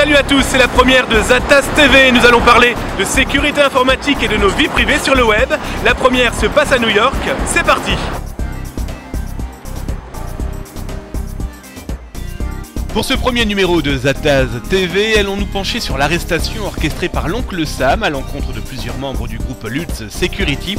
Salut à tous, c'est la première de Zatas TV. Nous allons parler de sécurité informatique et de nos vies privées sur le web. La première se passe à New York. C'est parti! Pour ce premier numéro de Zatas TV, allons nous pencher sur l'arrestation orchestrée par l'oncle Sam à l'encontre de plusieurs membres du groupe Lutz Security.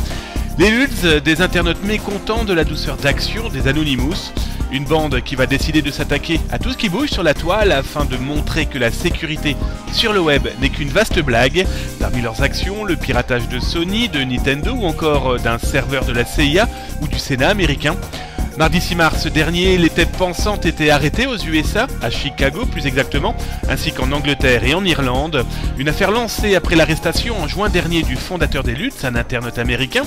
Les Lutz, des internautes mécontents de la douceur d'action des Anonymous. Une bande qui va décider de s'attaquer à tout ce qui bouge sur la toile afin de montrer que la sécurité sur le web n'est qu'une vaste blague. Parmi leurs actions, le piratage de Sony, de Nintendo ou encore d'un serveur de la CIA ou du Sénat américain. Mardi 6 mars dernier, les têtes pensantes étaient arrêtées aux USA, à Chicago plus exactement, ainsi qu'en Angleterre et en Irlande. Une affaire lancée après l'arrestation en juin dernier du fondateur des Lutz, un internaute américain,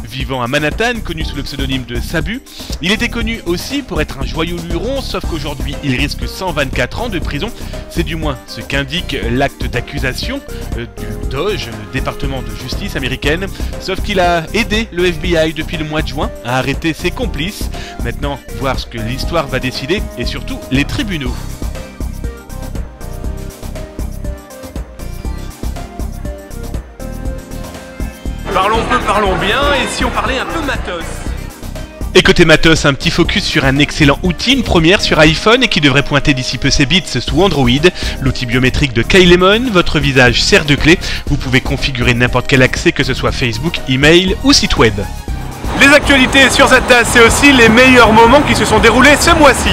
vivant à Manhattan, connu sous le pseudonyme de Sabu. Il était connu aussi pour être un joyeux luron, sauf qu'aujourd'hui il risque 124 ans de prison. C'est du moins ce qu'indique l'acte d'accusation du DOJ, le département de justice américaine, sauf qu'il a aidé le FBI depuis le mois de juin à arrêter ses complices. Maintenant, voir ce que l'histoire va décider et surtout les tribunaux. Parlons peu, parlons bien, et si on parlait un peu matos? Et côté matos, un petit focus sur un excellent outil, une première sur iPhone et qui devrait pointer d'ici peu ses bits sous Android. L'outil biométrique de Keylemon, votre visage sert de clé. Vous pouvez configurer n'importe quel accès, que ce soit Facebook, email ou site web. Les actualités sur Zatas, c'est aussi les meilleurs moments qui se sont déroulés ce mois-ci.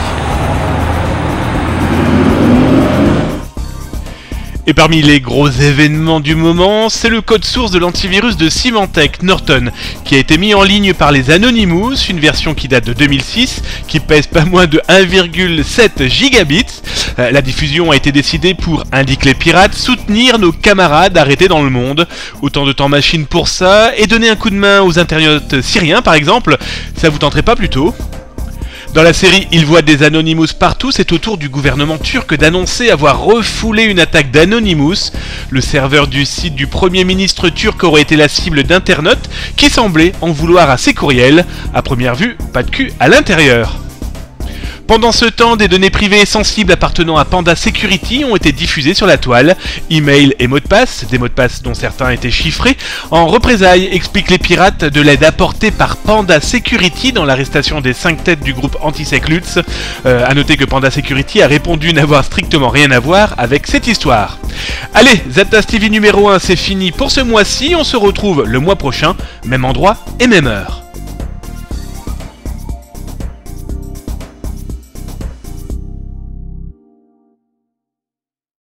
Et parmi les gros événements du moment, c'est le code source de l'antivirus de Symantec, Norton, qui a été mis en ligne par les Anonymous, une version qui date de 2006, qui pèse pas moins de 1,7 gigabits. La diffusion a été décidée pour, indiquent les pirates, soutenir nos camarades arrêtés dans le monde. Autant de temps machine pour ça, et donner un coup de main aux internautes syriens par exemple, ça vous tenterait pas plutôt ? Dans la série, il voit des Anonymous partout, c'est au tour du gouvernement turc d'annoncer avoir refoulé une attaque d'Anonymous. Le serveur du site du Premier ministre turc aurait été la cible d'internautes qui semblaient en vouloir à ses courriels. À première vue, pas de cul à l'intérieur. Pendant ce temps, des données privées sensibles appartenant à Panda Security ont été diffusées sur la toile. Email et mots de passe, des mots de passe dont certains étaient chiffrés. En représailles, expliquent les pirates de l'aide apportée par Panda Security dans l'arrestation des 5 têtes du groupe Antisec Lutz. À noter que Panda Security a répondu n'avoir strictement rien à voir avec cette histoire. Allez, Zatas TV numéro 1, c'est fini pour ce mois-ci. On se retrouve le mois prochain, même endroit et même heure.